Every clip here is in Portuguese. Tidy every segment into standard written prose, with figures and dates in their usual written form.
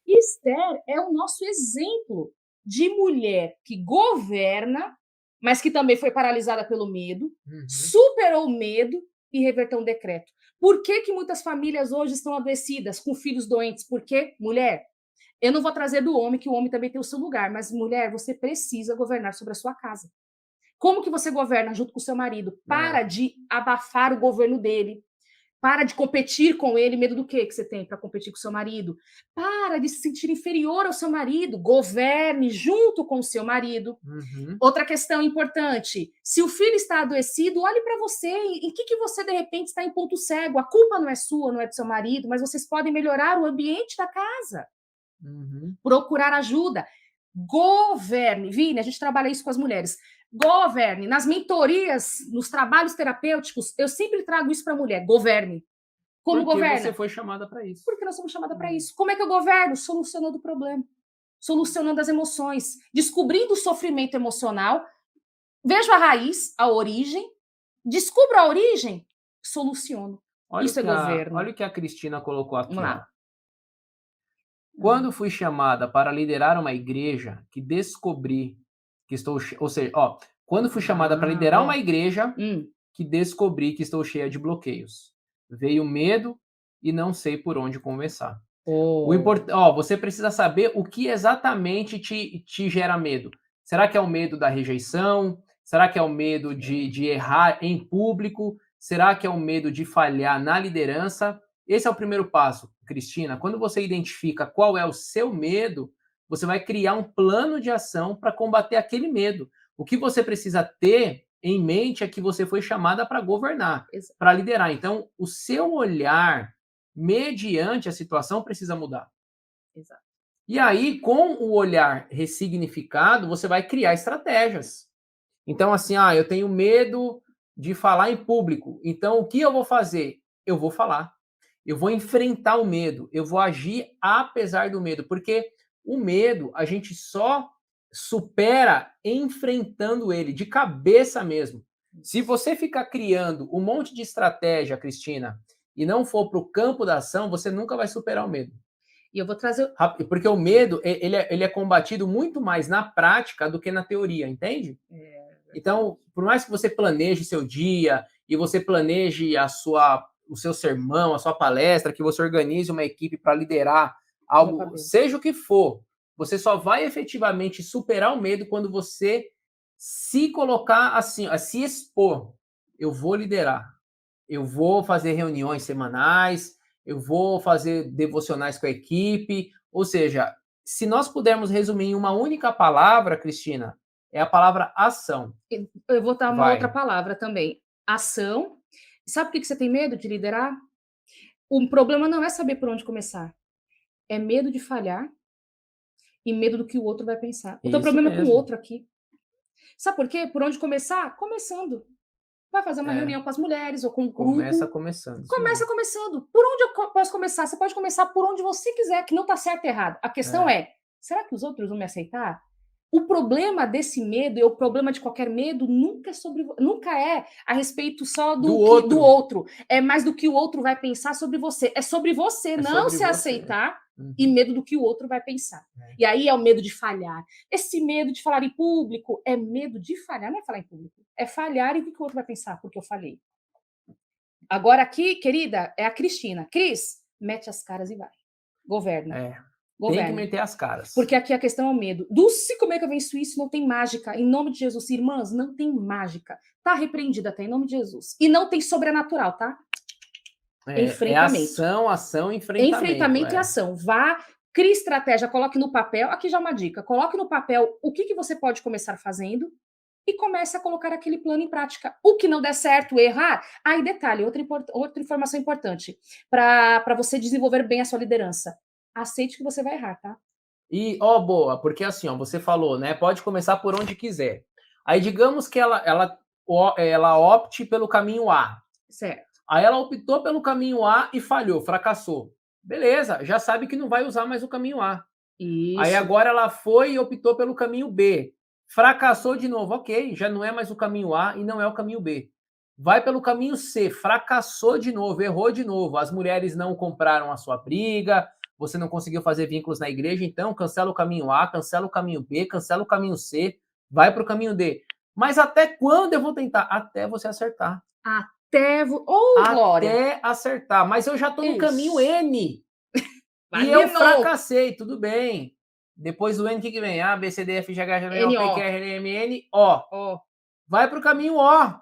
E Esther é o nosso exemplo de mulher que governa, mas que também foi paralisada pelo medo, superou o medo e reverteu um decreto. Por que que muitas famílias hoje estão adoecidas, com filhos doentes? Porque, mulher, eu não vou trazer do homem, que o homem também tem o seu lugar, mas mulher, você precisa governar sobre a sua casa. Como que você governa junto com o seu marido? Para É. de abafar o governo dele. Para de competir com ele. Medo do que você tem para competir com o seu marido? Para de se sentir inferior ao seu marido. Governe junto com o seu marido. Uhum. Outra questão importante: se o filho está adoecido, olhe para você. Em que você, de repente, está em ponto cego? A culpa não é sua, não é do seu marido, mas vocês podem melhorar o ambiente da casa. Uhum. Procurar ajuda. Governe. Vini, a gente trabalha isso com as mulheres. Governe. Nas mentorias, nos trabalhos terapêuticos, eu sempre trago isso para a mulher. Governe. Como Porque você governa? foi chamada para isso. Porque nós somos chamadas para isso. Como é que eu governo? Solucionando o problema. Solucionando as emoções. Descobrindo o sofrimento emocional. Vejo a raiz, a origem. Descubro a origem. Soluciono. Isso é Olha governo. o que a Cristina colocou Vamos aqui, ó. lá. Quando fui chamada para liderar uma igreja que descobri que estou, ou seja, ó, quando fui chamada para liderar uma Ó. igreja Hum. que descobri que estou cheia de bloqueios. Veio medo e não sei por onde começar. Oh. Ó, você precisa saber o que exatamente te gera medo. Será que é o medo da rejeição? Será que é o medo de errar em público? Será que é o medo de falhar na liderança? Esse é o primeiro passo, Cristina. Quando você identifica qual é o seu medo, você vai criar um plano de ação para combater aquele medo. O que você precisa ter em mente é que você foi chamada para governar, Exato. para liderar. Então, o seu olhar mediante a situação precisa mudar. Exato. E aí, com o olhar ressignificado, você vai criar estratégias. Então, assim, eu tenho medo de falar em público. Então, o que eu vou fazer? Eu vou falar. Eu vou enfrentar o medo. Eu vou agir apesar do medo. Porque o medo, a gente só supera enfrentando ele, de cabeça mesmo. Se você ficar criando um monte de estratégia, Cristina, e não for para o campo da ação, você nunca vai superar o medo. E eu vou trazer. Porque o medo, ele é combatido muito mais na prática do que na teoria, entende? Então, por mais que você planeje seu dia e você planeje o seu sermão, a sua palestra, que você organize uma equipe para liderar algo, seja o que for, você só vai efetivamente superar o medo quando você se colocar assim, a se expor. Eu vou liderar, eu vou fazer reuniões semanais, eu vou fazer devocionais com a equipe. Ou seja, se nós pudermos resumir em uma única palavra, Cristina, é a palavra ação. Eu vou dar uma outra Vai. palavra também. Ação. Sabe por que você tem medo de liderar? O problema não é saber por onde começar. É medo de falhar e medo do que o outro vai pensar. O teu Isso problema é com o mesmo. outro aqui. Sabe por quê? Por onde começar? Começando. Vai fazer uma É, reunião com as mulheres ou com um começa grupo. começando, isso Começa mesmo. começando. Por onde eu posso começar? Você pode começar por onde você quiser, que não está certo e errado. A questão É, é, será que os outros vão me aceitar? O problema desse medo e o problema de qualquer medo nunca é a respeito só do do outro, outro, é mais do que o outro vai pensar sobre você, é sobre você é não sobre se você. aceitar e Uhum. medo do que o outro vai pensar. É. E aí é o medo de falhar. Esse medo de falar em público é medo de falhar, não é falar em público, é falhar e o que o outro vai pensar porque eu falei. Agora aqui, querida, é a Cristina. Cris, mete as caras e vai. Governa. É. Tem que Governa. meter as caras. Porque aqui a questão é o medo. Dulce, como é que eu venço isso? Não tem mágica. Em nome de Jesus. Irmãs, não tem mágica. Tá repreendida até em nome de Jesus. E não tem sobrenatural, tá? É Enfrentamento. ação, ação, enfrentamento. Enfrentamento e É. ação. Vá, crie estratégia, coloque no papel. Aqui já é uma dica. Coloque no papel o que você pode começar fazendo e comece a colocar aquele plano em prática. O que não der certo, errar. Aí, detalhe, outra informação importante para você desenvolver bem a sua liderança. Aceite que você vai errar, tá? E, ó, boa, porque assim, ó, você falou, né? Pode começar por onde quiser. Aí, digamos que ela opte pelo caminho A. Certo. Aí ela optou pelo caminho A e falhou, fracassou. Beleza, já sabe que não vai usar mais o caminho A. Aí Isso. agora ela foi e optou pelo caminho B. Fracassou de novo, ok, já não é mais o caminho A e não é o caminho B. Vai pelo caminho C, fracassou de novo, errou de novo. As mulheres não compraram a sua briga, você não conseguiu fazer vínculos na igreja, então cancela o caminho A, cancela o caminho B, cancela o caminho C, vai para o caminho D. Mas até quando eu vou tentar? Até você acertar. Glória! Até acertar. Mas eu já estou no caminho N. Vai e eu fracassei, tudo bem. Depois do N, o que vem? A, B, C, D, F, G, H, I, J, K, L, M, N, Q, R, M, N, O. Vai para o caminho O.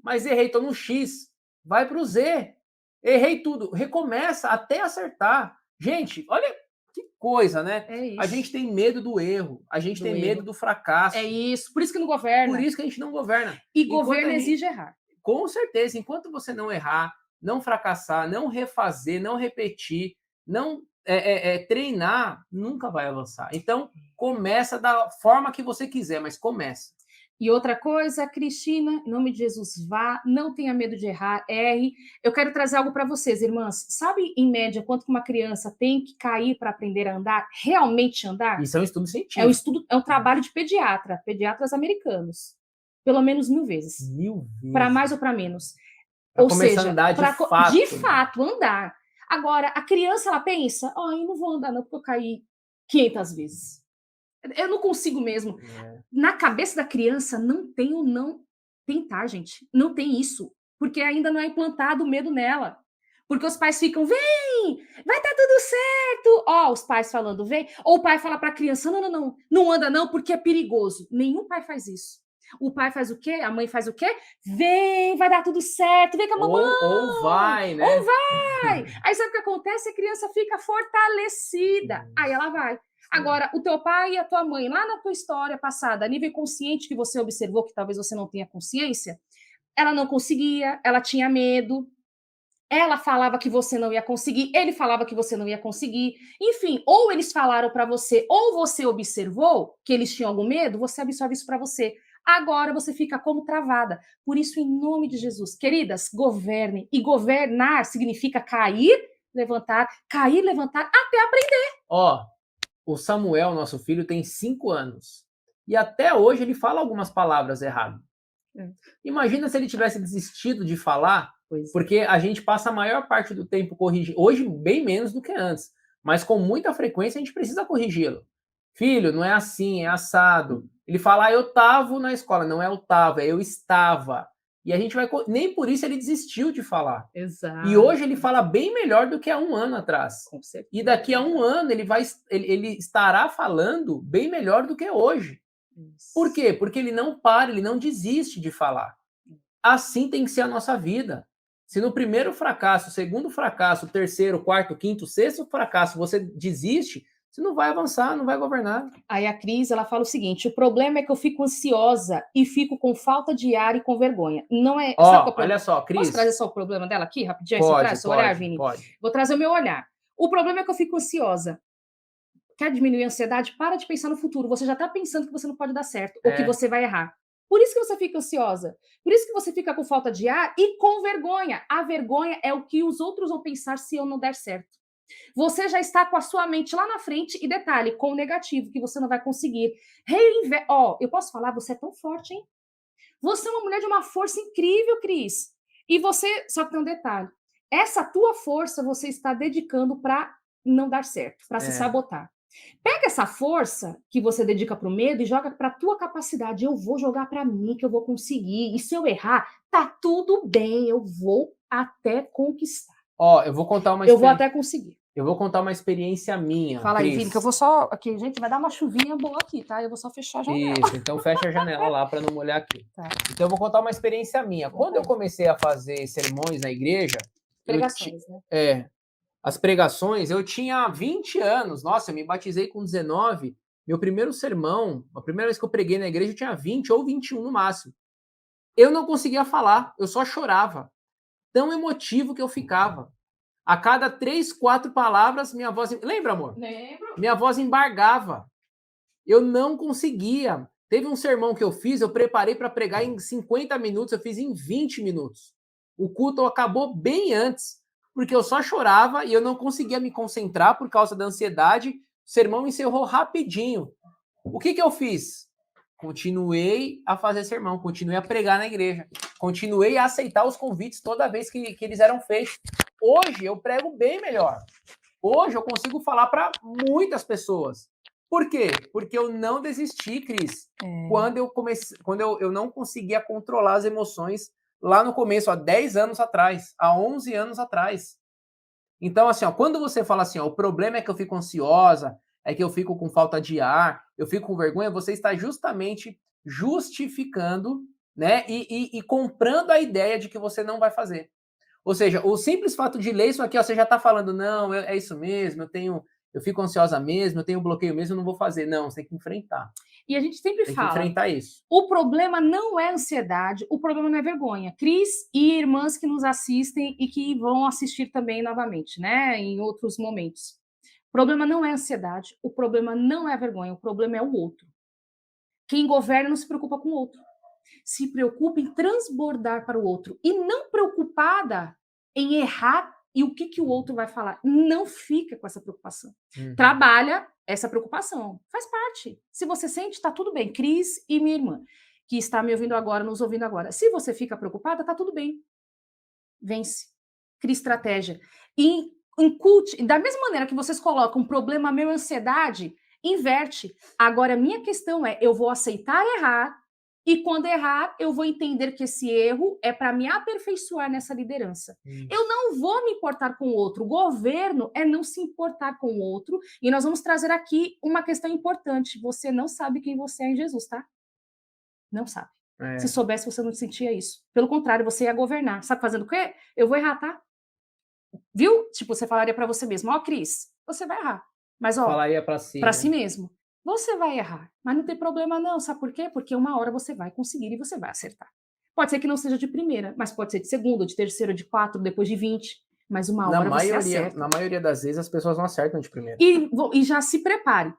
Mas errei, estou no X. Vai para o Z. Errei tudo. Recomeça até acertar. Gente, olha que coisa, né? A gente tem medo do erro. A gente tem medo do fracasso. É isso. Por isso que não governa. Por isso que a gente não governa. E governo exige errar. Com certeza. Enquanto você não errar, não fracassar, não refazer, não repetir, não treinar, nunca vai avançar. Então, começa da forma que você quiser, mas começa. E outra coisa, Cristina, em nome de Jesus, vá, não tenha medo de errar, erre. Eu quero trazer algo para vocês, irmãs. Sabe, em média, quanto que uma criança tem que cair para aprender a andar, realmente andar? Isso é um estudo científico. É um trabalho de pediatras americanos. Pelo menos 1000 vezes. 1000 vezes. Para mais ou para menos. Ou seja, a andar de fato, andar. Agora, a criança, ela pensa, eu não vou andar não, porque eu caí 500 vezes. Eu não consigo mesmo. Na cabeça da criança não tem o não tentar, gente. Não tem isso. Porque ainda não é implantado o medo nela. Porque os pais ficam, vem, vai dar tudo certo. Os pais falando, vem. Ou o pai fala para a criança, não anda não, porque é perigoso. Nenhum pai faz isso. O pai faz o quê? A mãe faz o quê? Vem, vai dar tudo certo, vem com a mamãe. Ou vai, né? Ou vai. Aí sabe o que acontece? A criança fica fortalecida. Aí ela vai. Agora, o teu pai e a tua mãe, lá na tua história passada, a nível consciente que você observou, que talvez você não tenha consciência, ela não conseguia, ela tinha medo, ela falava que você não ia conseguir, ele falava que você não ia conseguir. Enfim, ou eles falaram para você, ou você observou que eles tinham algum medo, você absorve isso para você. Agora você fica como travada. Por isso, em nome de Jesus, queridas, governe. E governar significa cair, levantar, até aprender. O Samuel, nosso filho, tem 5 anos. E até hoje ele fala algumas palavras erradas. Imagina se ele tivesse desistido de falar, porque a gente passa a maior parte do tempo corrigindo. Hoje, bem menos do que antes. Mas com muita frequência a gente precisa corrigi-lo. Filho, não é assim, é assado. Ele fala, eu tava na escola. Não é eu tava, é eu estava. E a gente vai... Nem por isso ele desistiu de falar. Exato. E hoje ele fala bem melhor do que há 1 ano atrás. Com certeza. E daqui a 1 ano ele estará falando bem melhor do que hoje. Isso. Por quê? Porque ele não para, ele não desiste de falar. Assim tem que ser a nossa vida. Se no primeiro fracasso, segundo fracasso, terceiro, quarto, quinto, sexto fracasso você desiste, você não vai avançar, não vai governar. Aí a Cris, ela fala o seguinte, o problema é que eu fico ansiosa e fico com falta de ar e com vergonha. Não é... olha só, Cris... Posso trazer só o problema dela aqui, rapidinho? Pode, seu olhar, Vini? Pode. Vou trazer o meu olhar. O problema é que eu fico ansiosa. Quer diminuir a ansiedade? Para de pensar no futuro. Você já está pensando que você não pode dar certo ou que você vai errar. Por isso que você fica ansiosa. Por isso que você fica com falta de ar e com vergonha. A vergonha é o que os outros vão pensar se eu não der certo. Você já está com a sua mente lá na frente e detalhe, com o negativo, que você não vai conseguir. Eu posso falar, você é tão forte, hein? Você é uma mulher de uma força incrível, Cris. E você, só que tem um detalhe. Essa tua força você está dedicando para não dar certo, para se sabotar. Pega essa força que você dedica para o medo e joga para a tua capacidade. Eu vou jogar para mim que eu vou conseguir. E se eu errar, tá tudo bem. Eu vou até conquistar. Eu vou contar uma Eu vou até conseguir. Eu vou contar uma experiência minha. Fala aí, Vini, que eu vou só... Aqui, gente, vai dar uma chuvinha boa aqui, tá? Eu vou só fechar a janela. Isso, então fecha a janela lá para não molhar aqui. Tá. Então eu vou contar uma experiência minha. Quando eu comecei a fazer sermões na igreja... Pregações, né? As pregações, eu tinha 20 anos. Nossa, eu me batizei com 19. Meu primeiro sermão, a primeira vez que eu preguei na igreja, eu tinha 20 ou 21 no máximo. Eu não conseguia falar, eu só chorava. Tão emotivo que eu ficava. A cada 3, 4 palavras, minha voz... Lembra, amor? Lembro. Minha voz embargava. Eu não conseguia. Teve um sermão que eu fiz, eu preparei para pregar em 50 minutos, eu fiz em 20 minutos. O culto acabou bem antes, porque eu só chorava e eu não conseguia me concentrar por causa da ansiedade. O sermão encerrou rapidinho. O que eu fiz? Continuei a fazer sermão, continuei a pregar na igreja, continuei a aceitar os convites toda vez que eles eram feitos. Hoje eu prego bem melhor. Hoje eu consigo falar para muitas pessoas. Por quê? Porque eu não desisti, Cris. Quando eu não conseguia controlar as emoções lá no começo, há 10 anos atrás, há 11 anos atrás. Então, assim, ó, quando você fala assim, ó, o problema é que eu fico ansiosa, é que eu fico com falta de ar, eu fico com vergonha, você está justamente justificando, né, e comprando a ideia de que você não vai fazer. Ou seja, o simples fato de ler isso aqui, ó, você já está falando, não, é isso mesmo, eu fico ansiosa mesmo, eu tenho bloqueio mesmo, eu não vou fazer. Não, você tem que enfrentar. E a gente sempre fala, tem que enfrentar isso. O problema não é ansiedade, o problema não é vergonha. Cris e irmãs que nos assistem e que vão assistir também novamente, né, em outros momentos. O problema não é ansiedade, o problema não é a vergonha, o problema é o outro. Quem governa não se preocupa com o outro. Se preocupa em transbordar para o outro e não preocupada em errar e o que o outro vai falar. Não fica com essa preocupação. Trabalha essa preocupação. Faz parte. Se você sente, está tudo bem. Cris e minha irmã, que está me ouvindo agora, nos ouvindo agora. Se você fica preocupada, está tudo bem. Vence. Cria estratégia. E inculte, da mesma maneira que vocês colocam problema meu, ansiedade, inverte. Agora, a minha questão é, eu vou aceitar errar, e quando errar, eu vou entender que esse erro é para me aperfeiçoar nessa liderança. Eu não vou me importar com o outro. O governo é não se importar com o outro. E nós vamos trazer aqui uma questão importante. Você não sabe quem você é em Jesus, tá? Não sabe. Se soubesse, você não sentia isso. Pelo contrário, você ia governar. Sabe fazendo o quê? Eu vou errar, tá? Viu? Tipo, você falaria para você mesmo, ó, Cris, você vai errar. Mas, ó, falaria para si, para si mesmo. Você vai errar, mas não tem problema não, sabe por quê? Porque uma hora você vai conseguir e você vai acertar. Pode ser que não seja de primeira, mas pode ser de segunda, de terceira, de 4, depois de 20, mas uma hora você acerta. Na maioria das vezes as pessoas não acertam de primeira. E já se prepare.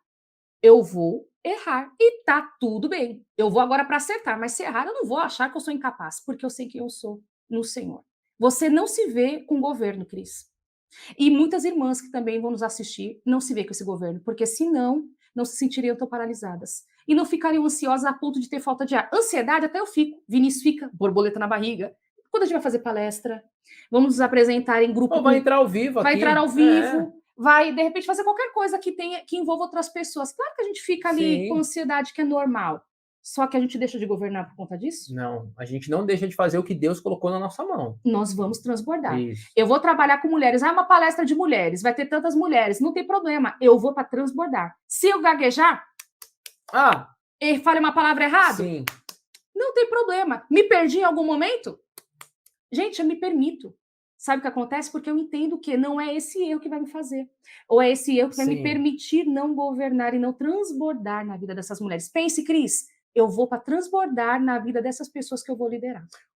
Eu vou errar e tá tudo bem. Eu vou agora para acertar, mas se errar eu não vou achar que eu sou incapaz, porque eu sei quem eu sou no Senhor. Você não se vê com o governo, Cris. E muitas irmãs que também vão nos assistir não se vê com esse governo, porque senão não se sentiriam tão paralisadas. E não ficariam ansiosas a ponto de ter falta de ar. Ansiedade até eu fico. Vinícius fica, borboleta na barriga. Quando a gente vai fazer palestra, vamos nos apresentar em grupo. Ou vai entrar ao vivo vai aqui. Entrar ao vivo, vai, de repente, fazer qualquer coisa que envolva outras pessoas. Claro que a gente fica ali com ansiedade, que é normal. Só que a gente deixa de governar por conta disso? Não, a gente não deixa de fazer o que Deus colocou na nossa mão. Nós vamos transbordar. Isso. Eu vou trabalhar com mulheres. Ah, uma palestra de mulheres, vai ter tantas mulheres. Não tem problema, eu vou para transbordar. Se eu gaguejar, e falei uma palavra errada, sim, não tem problema. Me perdi em algum momento? Gente, eu me permito. Sabe o que acontece? Porque eu entendo que não é esse erro que vai me fazer. Ou é esse erro que vai me permitir não governar e não transbordar na vida dessas mulheres. Pense, Cris, eu vou para transbordar na vida dessas pessoas que eu vou liderar.